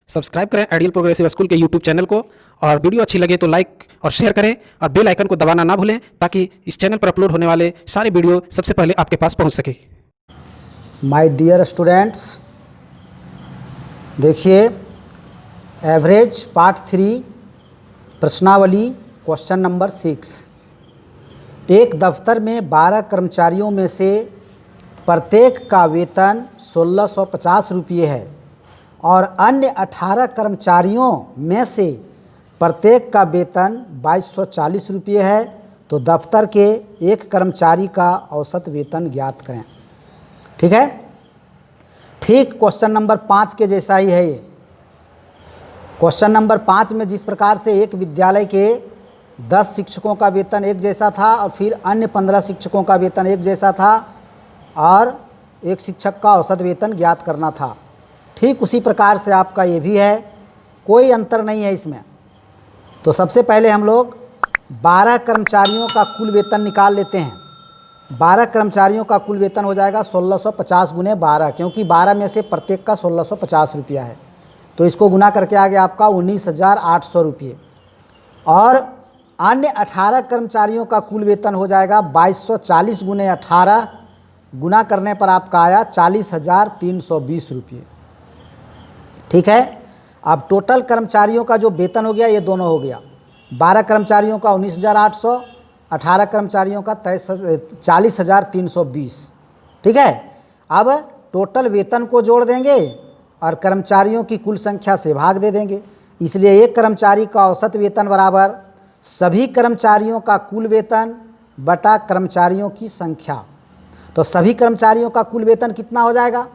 Subscribe करें ideal progressive school के YouTube channel को और वीडियो अच्छी लगे तो लाइक और शेयर करें और बेल आइकन को दबाना ना भूलें ताकि इस चैनल पर अपलोड होने वाले सारे वीडियो सबसे पहले आपके पास पहुंच सके। माय डियर स्टूडेंट्स, देखिए एवरेज पार्ट 3 प्रश्नावली क्वेश्चन नंबर 6। एक दफ्तर में 12 कर्मचारियों में से प्रत्येक का वेतन 1650 रुपये है और अन्य 18 कर्मचारियों में से प्रत्येक का वेतन 2240 रुपये है, तो दफ्तर के एक कर्मचारी का औसत वेतन ज्ञात करें। ठीक है, ठीक क्वेश्चन नंबर 5 के जैसा ही है ये। क्वेश्चन नंबर 5 में जिस प्रकार से एक विद्यालय के 10 शिक्षकों का वेतन एक जैसा था और फिर अन्य 15 शिक्षकों का वेतन एक जैसा था और एक शिक्षक का औसत वेतन ज्ञात करना था, ठीक उसी प्रकार से आपका ये भी है, कोई अंतर नहीं है इसमें। तो सबसे पहले हम लोग 12 कर्मचारियों का कुल वेतन निकाल लेते हैं। 12 कर्मचारियों का कुल वेतन हो जाएगा 1650 गुने 12, क्योंकि 12 में से प्रत्येक का 1650 रुपया है, तो इसको गुना करके आ गया आपका 19,800 रुपये। और अन्य 18 कर्मचारियों का कुल वेतन हो जाएगा 2240 गुने 18, गुना करने पर आपका आया 40,320 रुपये। ठीक है, अब टोटल कर्मचारियों का जो वेतन हो गया ये दोनों हो गया, 12 कर्मचारियों का 19,800, 18 कर्मचारियों का 40,320। ठीक है, अब टोटल वेतन को जोड़ देंगे और कर्मचारियों की कुल संख्या से भाग दे देंगे, इसलिए एक कर्मचारी का औसत वेतन बराबर सभी कर्मचारियों का कुल वेतन बटा कर्मचारियों की संख्या। तो सभी कर्मचारियों का कुल वेतन कितना हो जाएगा?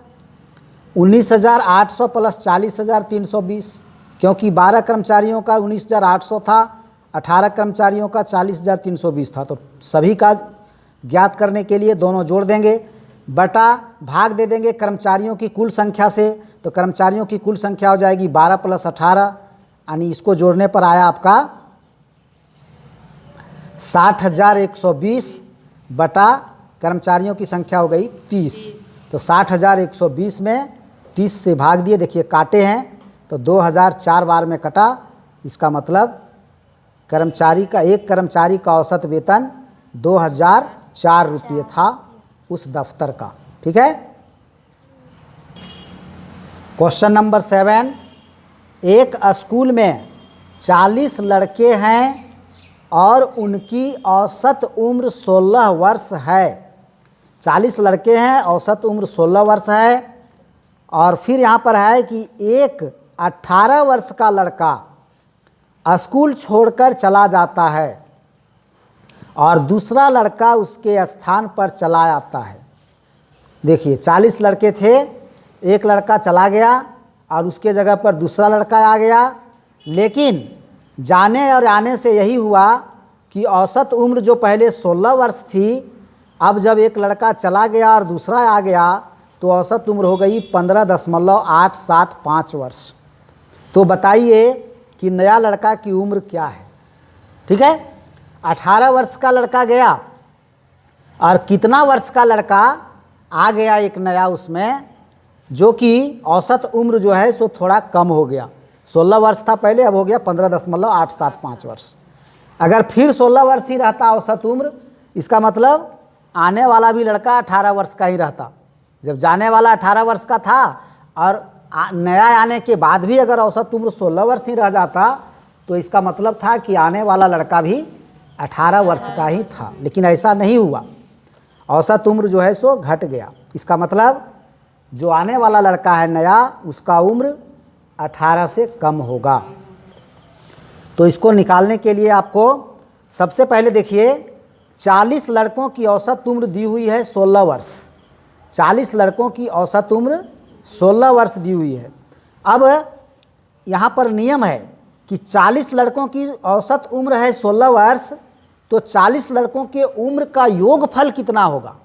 19,800 प्लस 40,320, क्योंकि 12 कर्मचारियों का 19,800 था, 18 कर्मचारियों का 40,320 था, तो सभी का ज्ञात करने के लिए दोनों जोड़ देंगे, बटा भाग दे देंगे कर्मचारियों की कुल संख्या से। तो कर्मचारियों की कुल संख्या हो जाएगी 12 प्लस 18, यानी इसको जोड़ने पर आया आपका 60,120 बटा कर्मचारियों की संख्या हो गई 30। तो 60,120 में 30 से भाग दिए, देखिए काटे हैं तो 2000 4 बार में कटा, इसका मतलब एक कर्मचारी का औसत वेतन 2004 रुपये था उस दफ्तर का। ठीक है, क्वेश्चन नंबर 7। एक स्कूल में 40 लड़के हैं और उनकी औसत उम्र 16 वर्ष है। 40 लड़के हैं, औसत उम्र 16 वर्ष है, और फिर यहाँ पर है कि एक 18 वर्ष का लड़का स्कूल छोड़कर चला जाता है और दूसरा लड़का उसके स्थान पर चला आता है। देखिए 40 लड़के थे, एक लड़का चला गया और उसके जगह पर दूसरा लड़का आ गया, लेकिन जाने और आने से यही हुआ कि औसत उम्र जो पहले 16 वर्ष थी, अब जब एक लड़का चला गया और दूसरा आ गया तो औसत उम्र हो गई 15.875 वर्ष। तो बताइए कि नया लड़का की उम्र क्या है? ठीक है, 18 वर्ष का लड़का गया और कितना वर्ष का लड़का आ गया एक नया उसमें, जो कि औसत उम्र जो है सो थोड़ा कम हो गया। 16 वर्ष था पहले, अब हो गया 15.875 वर्ष। अगर फिर 16 वर्ष ही रहता औसत उम्र, इसका मतलब आने वाला भी लड़का 18 वर्ष का ही रहता। जब जाने वाला 18 वर्ष का था और नया आने के बाद भी अगर औसत उम्र 16 वर्ष ही रह जाता, तो इसका मतलब था कि आने वाला लड़का भी 18 वर्ष का ही था, लेकिन ऐसा नहीं हुआ, औसत उम्र जो है सो घट गया। इसका मतलब जो आने वाला लड़का है नया, उसका उम्र 18 से कम होगा। तो इसको निकालने के लिए आपको सबसे पहले देखिए 40 लड़कों की औसत उम्र दी हुई है 16 वर्ष। 40 लड़कों की औसत उम्र 16 वर्ष दी हुई है। अब यहाँ पर नियम है कि 40 लड़कों की औसत उम्र है 16 वर्ष, तो 40 लड़कों के उम्र का योगफल कितना होगा,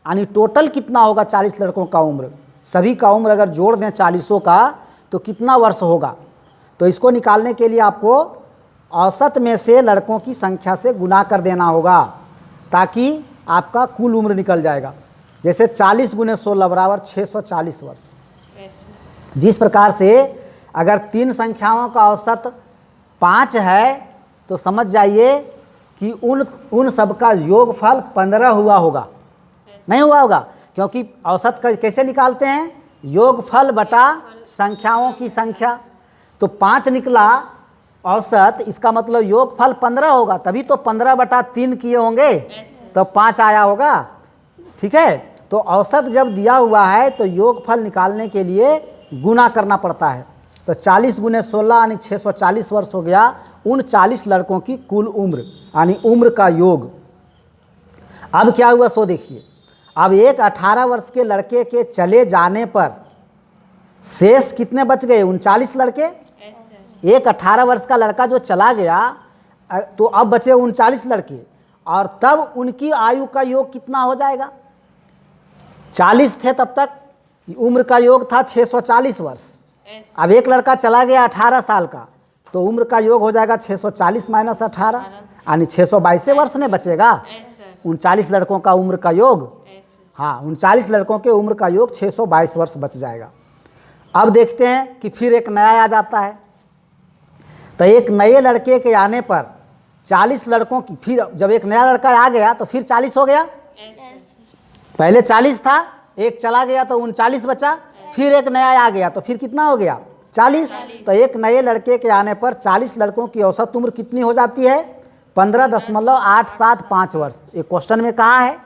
यानी टोटल कितना होगा 40 लड़कों का उम्र, सभी का उम्र अगर जोड़ दें 40 का तो कितना वर्ष होगा। तो इसको निकालने के लिए आपको औसत में से लड़कों की संख्या से गुना कर देना होगा, ताकि आपका कुल उम्र निकल जाएगा। जैसे 40 गुने 16 बराबर 640 वर्ष। जिस प्रकार से अगर 3 संख्याओं का औसत 5 है तो समझ जाइए कि उन सब का योगफल 15 हुआ होगा, नहीं हुआ होगा, क्योंकि औसत कैसे निकालते हैं, योगफल बटा संख्याओं की संख्या। तो 5 निकला औसत, इसका मतलब योगफल 15 होगा, तभी तो 15/3 किए होंगे तो 5 आया होगा। ठीक है, तो औसत जब दिया हुआ है तो योगफल निकालने के लिए गुना करना पड़ता है। तो 40 × 16 यानी 640 वर्ष हो गया उन 40 लड़कों की कुल उम्र, यानी उम्र का योग। अब क्या हुआ सो देखिए, अब एक 18 वर्ष के लड़के के चले जाने पर शेष कितने बच गए, 39 लड़के। एक 18 वर्ष का लड़का जो चला गया तो अब बचे 39 लड़के, और तब उनकी आयु का योग कितना हो जाएगा, 40 थे तब तक, उम्र का योग था 640 वर्ष। अब एक लड़का चला गया 18 साल का, तो उम्र का योग हो जाएगा 640 - 18, यानी 622 वर्ष ने बचेगा। 39 लड़कों का उम्र का योग, हाँ 39 लड़कों के उम्र का योग 622 वर्ष बच जाएगा। अब देखते हैं कि फिर एक नया आ जाता है। तो एक नए लड़के के आने पर 40 लड़कों की, फिर जब एक नया लड़का आ गया तो फिर 40 हो गया। पहले 40 था, एक चला गया तो 39 बचा, फिर एक नया आ गया तो फिर कितना हो गया, 40। तो एक नए लड़के के आने पर 40 लड़कों की औसत उम्र कितनी हो जाती है, 15.875 वर्ष। एक क्वेश्चन में कहा है।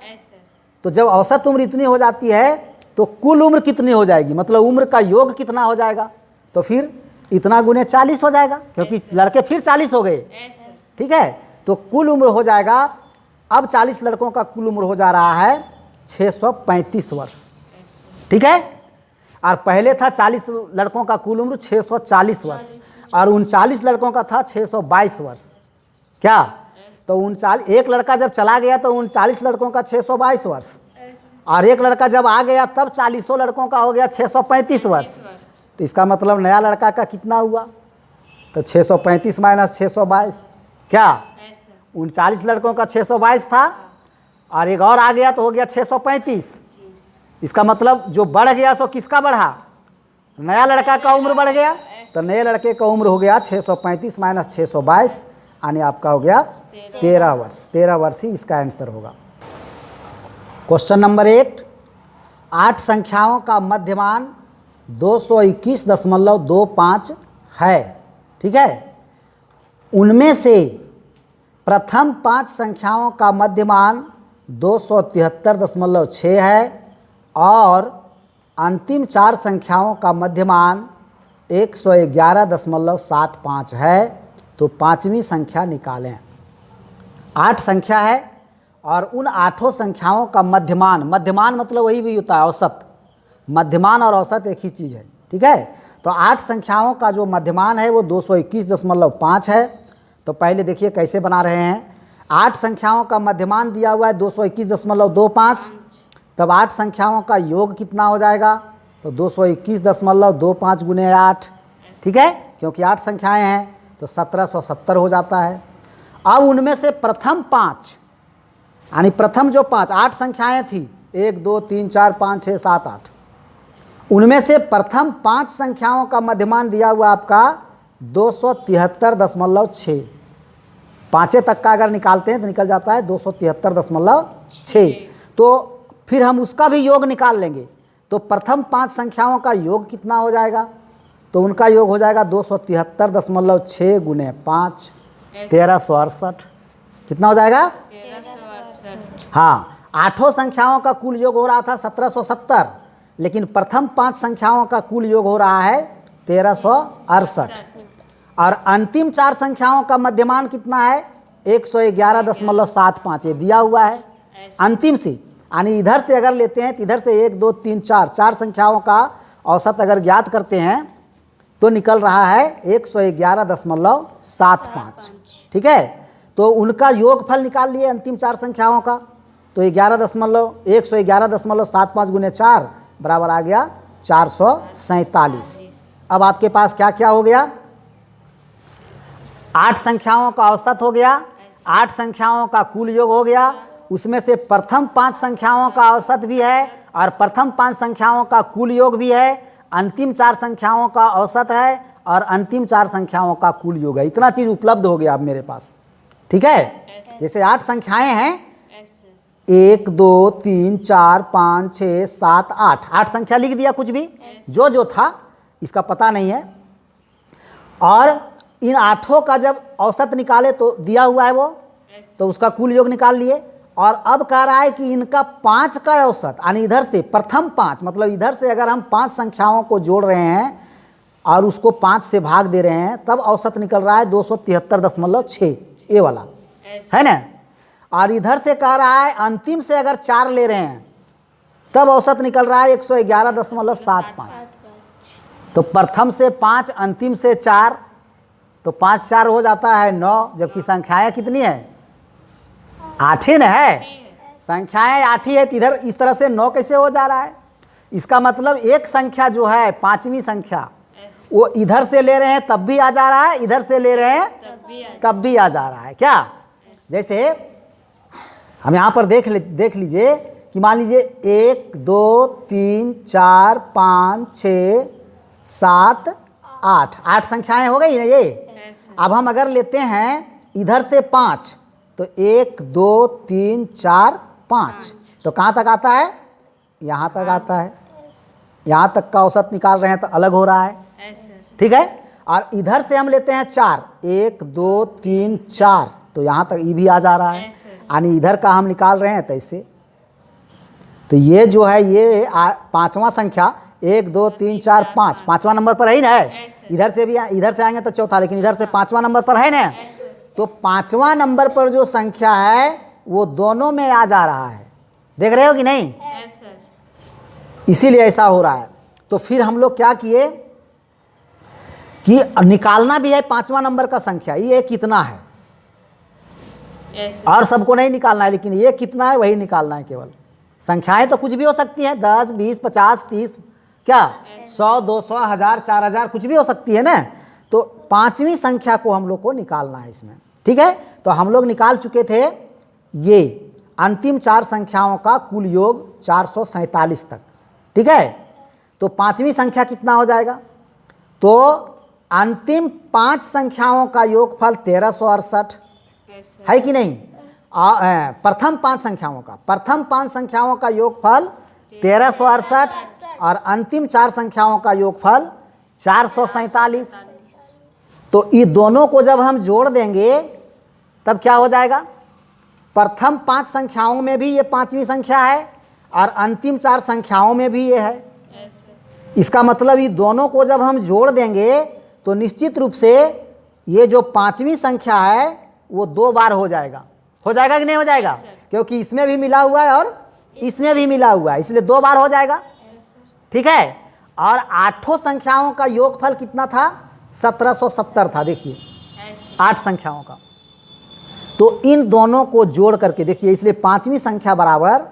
तो जब औसत उम्र इतनी हो जाती है तो कुल उम्र कितनी हो जाएगी, मतलब उम्र का योग कितना हो जाएगा, तो फिर इतना गुने 40 हो जाएगा, क्योंकि लड़के फिर 40 हो गए। ठीक है, तो कुल उम्र हो जाएगा, अब 40 लड़कों का कुल उम्र हो जा रहा है 635 वर्ष। ठीक है, और पहले था 40 लड़कों का कुल उम्र 640 वर्ष, और 39 लड़कों का था 622 वर्ष। क्या, तो 39, एक लड़का जब चला गया तो 39 लड़कों का 622 वर्ष, और एक लड़का जब आ गया तब 40 लड़कों का हो गया 635 वर्ष। तो इसका मतलब नया लड़का का कितना हुआ, तो 635 - 622, क्या 39 लड़कों का 622 था, और एक और आ गया तो हो गया 635। इसका मतलब जो बढ़ गया सो किसका बढ़ा, नया लड़का का उम्र बढ़ गया। तो नए लड़के का उम्र हो गया 635 - 622, यानी आपका हो गया 13 वर्ष। 13 वर्ष ही इसका आंसर होगा। क्वेश्चन नंबर 8, 8 संख्याओं का मध्यमान 221.25 है। ठीक है, उनमें से प्रथम 5 संख्याओं का मध्यमान 273.6 है, और अंतिम 4 संख्याओं का मध्यमान 111.75 है। तो 5वीं संख्या निकालें। 8 संख्या है और उन 8 संख्याओं का मध्यमान, मध्यमान मतलब वही भी होता है औसत, मध्यमान और औसत एक ही चीज़ है। ठीक है, तो 8 संख्याओं का जो मध्यमान है वो 221.5 है। तो पहले देखिए कैसे बना रहे हैं। 8 संख्याओं का मध्यमान दिया हुआ है 221.25, तब 8 संख्याओं का योग कितना हो जाएगा, तो 221.25 × 8। ठीक है, क्योंकि 8 संख्याएं हैं तो 1770 हो जाता है। अब उनमें से प्रथम 5, यानी प्रथम जो 8 संख्याएं थी, 1 2 3 4 5 6 7 8, उनमें से प्रथम 5 संख्याओं का मध्यमान दिया हुआ आपका 273.6। 5 तक का अगर निकालते हैं तो निकल जाता है 273.6। तो फिर हम उसका भी योग निकाल लेंगे। तो प्रथम 5 संख्याओं का योग कितना हो जाएगा, तो उनका योग हो जाएगा 273.6 × 5, 1368। कितना हो जाएगा, 1368। हाँ, 8 संख्याओं का कुल योग हो रहा था 1770, लेकिन प्रथम 5 संख्याओं का कुल योग हो रहा है 1368, और अंतिम 4 संख्याओं का मध्यमान कितना है 111.75। ये दिया हुआ है अंतिम से, यानी इधर से अगर लेते हैं तो इधर से 1 2 3 4 संख्याओं का औसत अगर ज्ञात करते हैं तो निकल रहा है 111.75। ठीक है, तो उनका योगफल निकाल लिए अंतिम 4 संख्याओं का, तो 111.75 × 4 बराबर आ गया 447। अब आपके पास क्या क्या हो गया, 8 संख्याओं का औसत हो गया, 8 संख्याओं का कुल योग हो गया, उसमें से प्रथम 5 संख्याओं का औसत भी है और प्रथम 5 संख्याओं का कुल योग भी है, अंतिम 4 संख्याओं का औसत है और अंतिम 4 संख्याओं का कुल योग है। इतना चीज़ उपलब्ध हो गया अब मेरे पास, ठीक है। जैसे 8 संख्याएं हैं, 1 2 3 4 5 6 7 8, 8 संख्या लिख दिया, कुछ भी जो जो था इसका पता नहीं है। और इन 8 का जब औसत निकाले तो दिया हुआ है वो, तो उसका कुल योग निकाल लिए। और अब कह रहा है कि इनका 5 का औसत, यानी इधर से प्रथम 5, मतलब इधर से अगर हम 5 संख्याओं को जोड़ रहे हैं और उसको 5 से भाग दे रहे हैं, तब औसत निकल रहा है 273.6, ये वाला है ना। और इधर से कह रहा है अंतिम से अगर 4 ले रहे हैं तब औसत निकल रहा है 111.75। तो प्रथम से 5, अंतिम से 4, तो 5 4 हो जाता है 9, जबकि संख्याएं कितनी है? 8 ही न है, संख्याएं 8 ही है। तो इधर इस तरह से 9 कैसे हो जा रहा है? इसका मतलब एक संख्या जो है 5वीं संख्या, वो इधर से ले रहे हैं तब भी आ जा रहा है, इधर से ले रहे हैं तब भी आ जा रहा है। क्या? जैसे हम यहाँ पर देख लीजिए कि मान लीजिए 1 2 3 4 5 6 7 8, 8 संख्याएं हो गई ना ये। अब हम अगर लेते हैं इधर से 5, तो 1 2 3 4 5, तो कहाँ तक आता है? यहाँ तक आता है। यहाँ तक का औसत निकाल रहे हैं तो अलग हो रहा है, ठीक है। और इधर से हम लेते हैं 4, 1 2 3 4, तो यहाँ तक ये भी आ जा रहा है, यानी इधर का हम निकाल रहे हैं तैसे। तो ये जो है ये 5वां संख्या 1 2 3 4 5, 5वां नंबर पर है ही ना। इधर से भी, इधर से आएंगे तो चौथा, लेकिन इधर से 5वां नंबर पर है ना। तो 5वां नंबर पर जो संख्या है वो दोनों में आ जा रहा है, देख रहे हो कि नहीं? इसीलिए ऐसा हो रहा है। तो फिर हम लोग क्या किए कि निकालना भी है 5वां नंबर का संख्या, ये कितना है, और सबको नहीं निकालना है, लेकिन ये कितना है वही निकालना है केवल। संख्याएं तो कुछ भी हो सकती हैं, 10 20 50 30, क्या 100 200 1000 4000 कुछ भी हो सकती है ना। तो 5वीं संख्या को हम लोग को निकालना है इसमें, ठीक है। तो हम लोग निकाल चुके थे ये अंतिम 4 संख्याओं का कुल योग 447 तक, ठीक है। तो 5वीं संख्या कितना हो जाएगा? तो अंतिम 5 संख्याओं का योगफल 1368 है कि नहीं? प्रथम 5 संख्याओं का योगफल 1368 और अंतिम 4 संख्याओं का योगफल 447। तो ये दोनों को जब हम जोड़ देंगे तब क्या हो जाएगा? प्रथम 5 संख्याओं में भी ये 5वीं संख्या है और अंतिम 4 संख्याओं में भी ये है। इसका मतलब ये दोनों को जब हम जोड़ देंगे तो निश्चित रूप से ये जो 5वीं संख्या है वो 2 बार हो जाएगा कि नहीं हो जाएगा? क्योंकि इसमें भी मिला हुआ है और इसमें भी मिला हुआ है, इसलिए 2 बार हो जाएगा, ठीक है। और 8 संख्याओं का योगफल कितना था? 1770 था, देखिए 8 संख्याओं का। तो इन दोनों को जोड़ करके देखिए, इसलिए 5वीं संख्या बराबर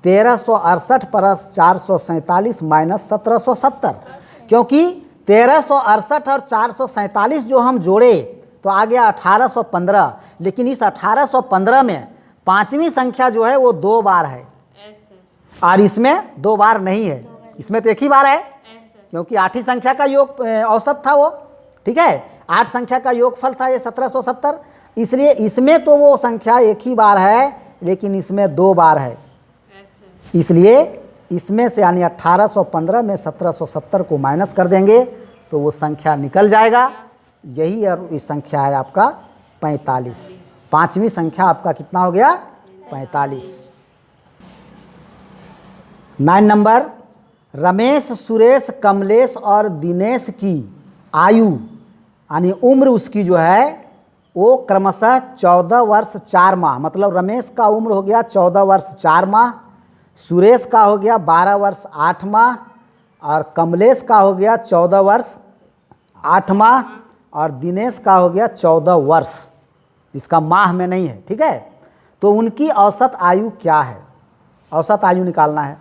1368 प्लस 447 माइनस 1770, क्योंकि 1368 और 447 जो हम जोड़े तो आ गया 1815, लेकिन इस 1815 में 5वीं संख्या जो है वो 2 बार है और इसमें 2 बार नहीं है, इसमें तो एक ही बार है, क्योंकि 8 संख्या का योग औसत था वो, ठीक है। 8 संख्या का योगफल था ये 1770, इसलिए इसमें तो वो संख्या एक ही बार है, लेकिन इसमें 2 बार है। इसलिए इसमें से यानी 1815 में 1770 को माइनस कर देंगे तो वो संख्या निकल जाएगा। यही और इस संख्या है आपका 45। 5वीं संख्या आपका कितना हो गया? 45। 9 नंबर, रमेश सुरेश कमलेश और दिनेश की आयु यानी उम्र उसकी जो है वो क्रमशः 14 वर्ष 4 माह, मतलब रमेश का उम्र हो गया 14 वर्ष 4 माह, सुरेश का हो गया 12 वर्ष 8 माह और कमलेश का हो गया 14 वर्ष 8 माह और दिनेश का हो गया 14 वर्ष। इसका माह में नहीं है, ठीक है। तो उनकी औसत आयु क्या है? औसत आयु निकालना है।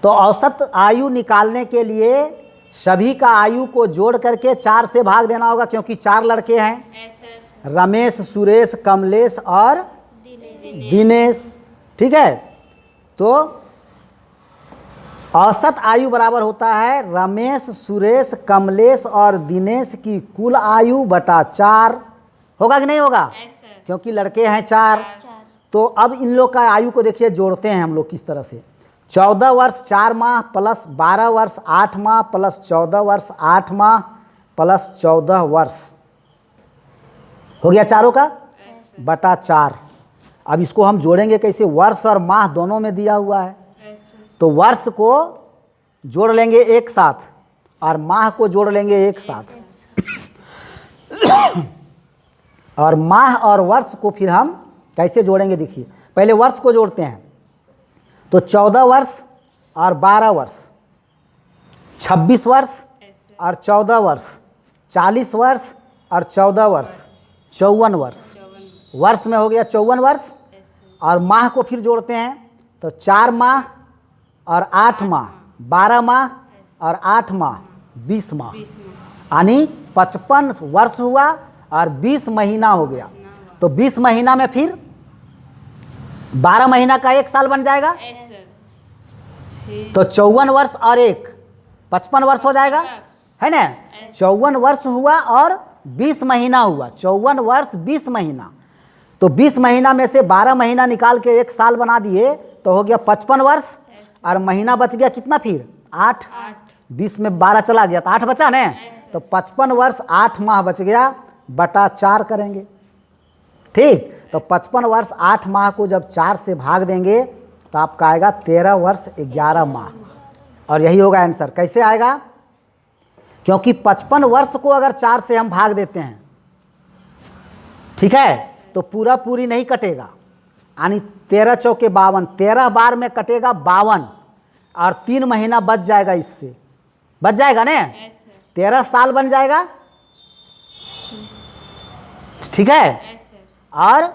तो औसत आयु निकालने के लिए सभी का आयु को जोड़ करके 4 से भाग देना होगा, क्योंकि 4 लड़के हैं, रमेश सुरेश कमलेश और दिनेश, ठीक है। तो औसत आयु बराबर होता है रमेश, सुरेश, कमलेश और दिनेश की कुल आयु बटा 4। होगा कि नहीं होगा? क्योंकि लड़के हैं 4। तो अब इन लोग का आयु को देखिए, जोड़ते हैं हम लोग किस तरह से। 14 वर्ष 4 माह प्लस 12 वर्ष 8 माह प्लस 14 वर्ष 8 माह प्लस 14 वर्ष हो गया चारों का बटा 4। अब इसको हम जोड़ेंगे कैसे? वर्ष और माह दोनों में दिया हुआ है, तो वर्ष को जोड़ लेंगे एक साथ और माह को जोड़ लेंगे एक साथ और माह और वर्ष को फिर हम कैसे जोड़ेंगे? देखिए, पहले वर्ष को जोड़ते हैं। तो 14 वर्ष और 12 वर्ष 26 वर्ष और 14 वर्ष 40 वर्ष और 14 वर्ष 54 वर्ष। वर्ष में हो गया 54 वर्ष। और माह को फिर जोड़ते हैं, तो 4 माह और 8 माह 12 माह और 8 माह 20 माह, यानी 55 वर्ष हुआ और 20 महीना हो गया। तो 20 महीना में फिर 12 महीना का 1 साल बन जाएगा, तो 54 वर्ष और 1 55 वर्ष हो जाएगा, है ना? 54 वर्ष हुआ और 20 महीना हुआ। 54 वर्ष 20 महीना, तो 20 महीना में से 12 महीना निकाल के 1 साल बना दिए तो हो गया 55 वर्ष। और महीना बच गया कितना फिर? 8। 20 में 12 चला गया तो 8 बचा ना, तो 55 वर्ष 8 माह बच गया बटा 4 करेंगे। ठीक, तो 55 वर्ष 8 माह को जब 4 से भाग देंगे तो आपका आएगा 13 वर्ष 11 माह, और यही होगा आंसर। कैसे आएगा? क्योंकि 55 वर्ष को अगर 4 से हम भाग देते हैं, ठीक है, तो पूरा पूरी नहीं कटेगा, यानी 13 चौके 52, 13 बार में कटेगा 52 और 3 महीना बच जाएगा, इससे बच जाएगा ना, 13 साल बन जाएगा, ठीक है, और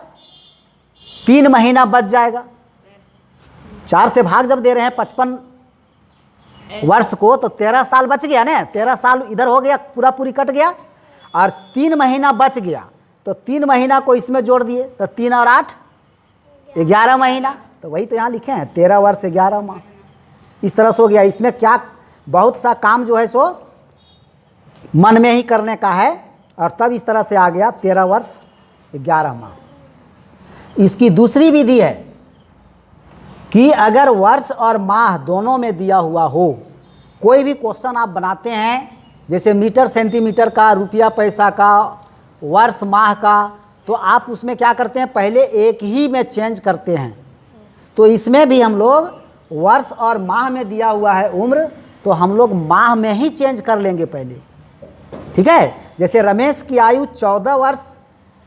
3 महीना बच जाएगा। 4 से भाग जब दे रहे हैं 55 वर्ष को, तो 13 साल बच गया ना, 13 साल इधर हो गया, पूरा पूरी कट गया, और 3 महीना बच गया, तो 3 महीना को इसमें जोड़ दिए, तो 3 और 8 11 महीना, तो वही तो यहाँ लिखे हैं 13 वर्ष 11 माह। इस तरह से हो गया। इसमें क्या बहुत सा काम जो है सो मन में ही करने का है, और तब इस तरह से आ गया 13 वर्ष 11 माह। इसकी दूसरी विधि है कि अगर वर्ष और माह दोनों में दिया हुआ हो, कोई भी क्वेश्चन आप बनाते हैं, जैसे मीटर सेंटीमीटर का, रुपया पैसा का, वर्ष माह का, तो आप उसमें क्या करते हैं? पहले एक ही में चेंज करते हैं। तो इसमें भी हम लोग वर्ष और माह में दिया हुआ है उम्र, तो हम लोग माह में ही चेंज कर लेंगे पहले, ठीक है। जैसे रमेश की आयु 14 वर्ष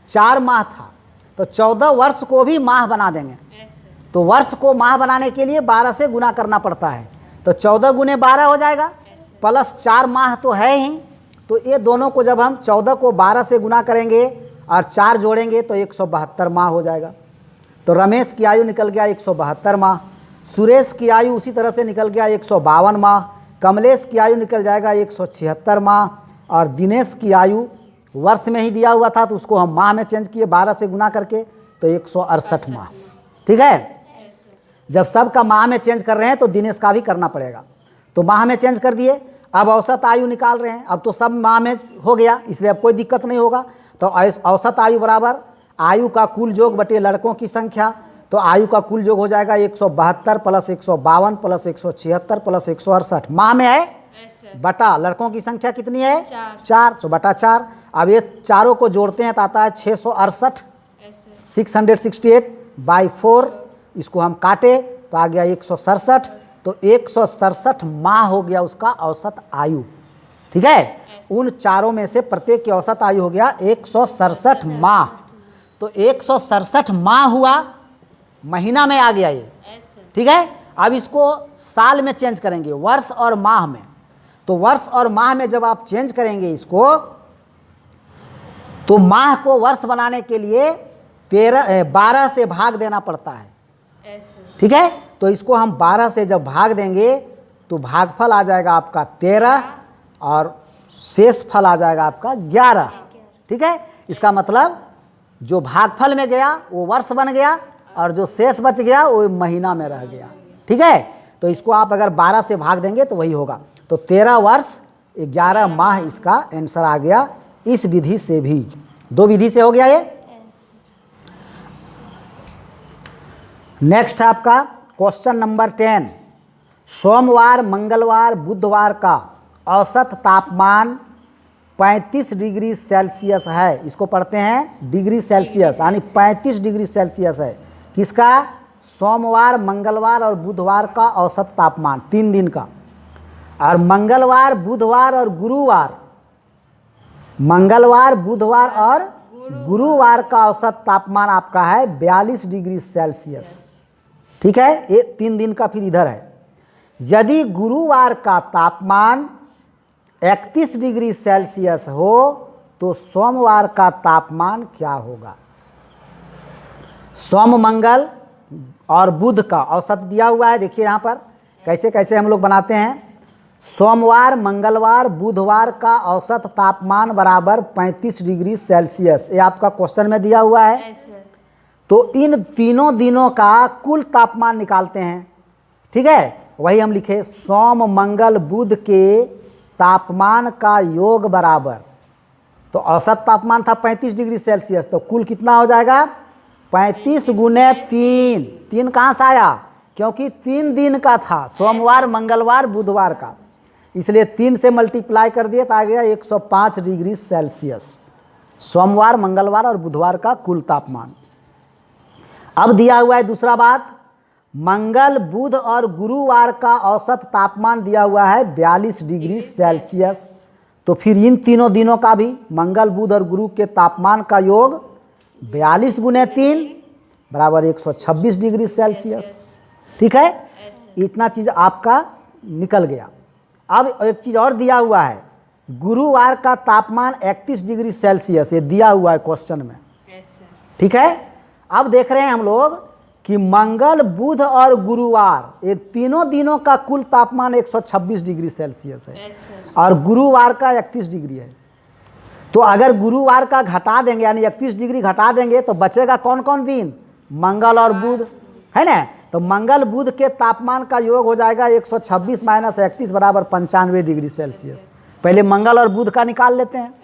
4 माह था, तो 14 वर्ष को भी माह बना देंगे। तो वर्ष को माह बनाने के लिए 12 से गुना करना पड़ता है, तो 14 गुने 12 हो जाएगा, प्लस 4 माह तो है ही। तो ये दोनों को जब हम 14 को 12 से गुना करेंगे और 4 जोड़ेंगे तो 172 माह हो जाएगा। तो रमेश की आयु निकल गया 172 माह, सुरेश की आयु उसी तरह से निकल गया 152 माह, कमलेश की आयु निकल जाएगा 176 माह, और दिनेश की आयु वर्ष में ही दिया हुआ था तो उसको हम माह में चेंज किए 12 से गुना करके, तो 168 माह, ठीक है। जब सब का माह में चेंज कर रहे हैं तो दिनेश का भी करना पड़ेगा, तो माह में चेंज कर दिए। अब औसत आयु निकाल रहे हैं, अब तो सब माह में हो गया, इसलिए अब कोई दिक्कत नहीं होगा। तो औसत आयु बराबर आयु का कुल योग बटे लड़कों की संख्या, तो आयु का कुल योग हो जाएगा 172 प्लस 152 प्लस 176 प्लस 168 माह में है, बटा लड़कों की संख्या कितनी है? 4, तो बटा 4। अब ये चारों को जोड़ते हैं तो आता है 668, 668 बाई 4, इसको हम काटे तो आ गया 167, तो 167 माह हो गया उसका औसत आयु, ठीक है। उन चारों में से प्रत्येक की औसत आयु हो गया 167 माह, तो 167 माह हुआ, महीना में आ गया ये, ठीक है। अब इसको साल में चेंज करेंगे, वर्ष और माह में। तो वर्ष और माह में जब आप चेंज करेंगे इसको, तो माह को वर्ष बनाने के लिए 12 से भाग देना पड़ता है, ठीक है। तो इसको हम 12 से जब भाग देंगे तो भागफल आ जाएगा आपका 13 और शेष फल आ जाएगा आपका 11, ठीक है। इसका मतलब जो भागफल में गया वो वर्ष बन गया और जो शेष बच गया वो महीना में रह गया, ठीक है। तो इसको आप अगर 12 से भाग देंगे तो वही होगा। तो 13 वर्ष 11 माह इसका आंसर आ गया इस विधि से भी। 2 विधि से हो गया ये। नेक्स्ट है आपका क्वेश्चन नंबर 10। सोमवार, मंगलवार, बुधवार का औसत तापमान 35 डिग्री सेल्सियस है। इसको पढ़ते हैं डिग्री सेल्सियस, यानी 35 डिग्री सेल्सियस है। किसका? सोमवार, मंगलवार और बुधवार का औसत तापमान 3 दिन का। और मंगलवार, बुधवार और गुरुवार, मंगलवार, बुधवार और गुरुवार का औसत तापमान आपका है 42 डिग्री सेल्सियस। ठीक है, ये 3 दिन का फिर इधर है। यदि गुरुवार का तापमान 31 डिग्री सेल्सियस हो तो सोमवार का तापमान क्या होगा? सोम, मंगल और बुध का औसत दिया हुआ है। देखिए यहाँ पर कैसे कैसे हम लोग बनाते हैं। सोमवार, मंगलवार, बुधवार का औसत तापमान बराबर 35 डिग्री सेल्सियस। ये आपका क्वेश्चन में दिया हुआ है। तो इन तीनों दिनों का कुल तापमान निकालते हैं। ठीक है, वही हम लिखे सोम, मंगल, बुध के तापमान का योग बराबर, तो औसत तापमान था 35 डिग्री सेल्सियस, तो कुल कितना हो जाएगा? 35 गुने 3। 3 कहाँ से आया? क्योंकि 3 दिन का था, सोमवार, मंगलवार, बुधवार का, इसलिए 3 से मल्टीप्लाई कर दिए तो आ गया 105 डिग्री सेल्सियस। सोमवार, मंगलवार और बुधवार का कुल तापमान। अब दिया हुआ है दूसरा बात, मंगल, बुध और गुरुवार का औसत तापमान दिया हुआ है 42 डिग्री सेल्सियस। तो फिर इन तीनों दिनों का भी मंगल, बुध और गुरु के तापमान का योग 42 गुने 3 बराबर 126 डिग्री सेल्सियस। ठीक है, इतना चीज़ आपका निकल गया। अब एक चीज़ और दिया हुआ है, गुरुवार का तापमान 31 डिग्री सेल्सियस, ये दिया हुआ है क्वेश्चन में। ठीक है, अब देख रहे हैं हम लोग कि मंगल, बुध और गुरुवार ये तीनों दिनों का कुल तापमान 126 डिग्री सेल्सियस है और गुरुवार का 31 डिग्री है। तो अगर गुरुवार का घटा देंगे यानी 31 डिग्री घटा देंगे तो बचेगा कौन कौन दिन? मंगल और बुध, है ना। तो मंगल, बुध के तापमान का योग हो जाएगा 126 माइनस 31 बराबर 95 डिग्री सेल्सियस। पहले मंगल और बुध का निकाल लेते हैं।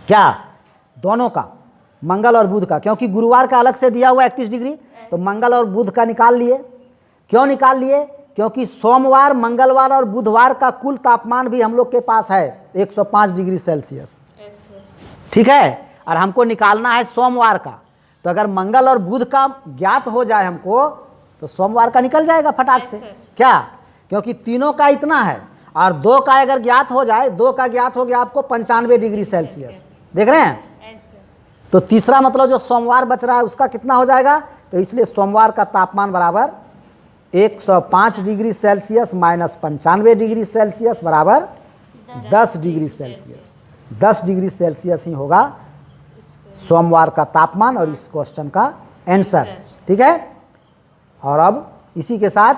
क्या? दोनों का, मंगल और बुध का, क्योंकि गुरुवार का अलग से दिया हुआ 31 डिग्री, तो मंगल और बुध का निकाल लिए। क्यों निकाल लिए? क्योंकि सोमवार, मंगलवार और बुधवार का कुल तापमान भी हम लोग के पास है 105 डिग्री सेल्सियस। ठीक है, और हमको निकालना है सोमवार का, तो अगर मंगल और बुध का ज्ञात हो जाए हमको तो सोमवार का निकल जाएगा फटाक से। क्या? क्योंकि तीनों का इतना है और 2 का अगर ज्ञात हो जाए, 2 का ज्ञात हो गया आपको 95 डिग्री सेल्सियस। देख रहे हैं? तो तीसरा मतलब जो सोमवार बच रहा है उसका कितना हो जाएगा? तो इसलिए सोमवार का तापमान बराबर 105 degree Celsius minus 95 degree Celsius बराबर 10 डिग्री सेल्सियस। 10 डिग्री सेल्सियस ही होगा सोमवार का तापमान और इस क्वेश्चन का आंसर। ठीक है, और अब इसी के साथ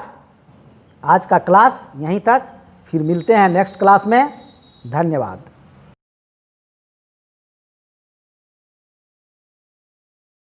आज का क्लास यहीं तक, फिर मिलते हैं नेक्स्ट क्लास में। धन्यवाद।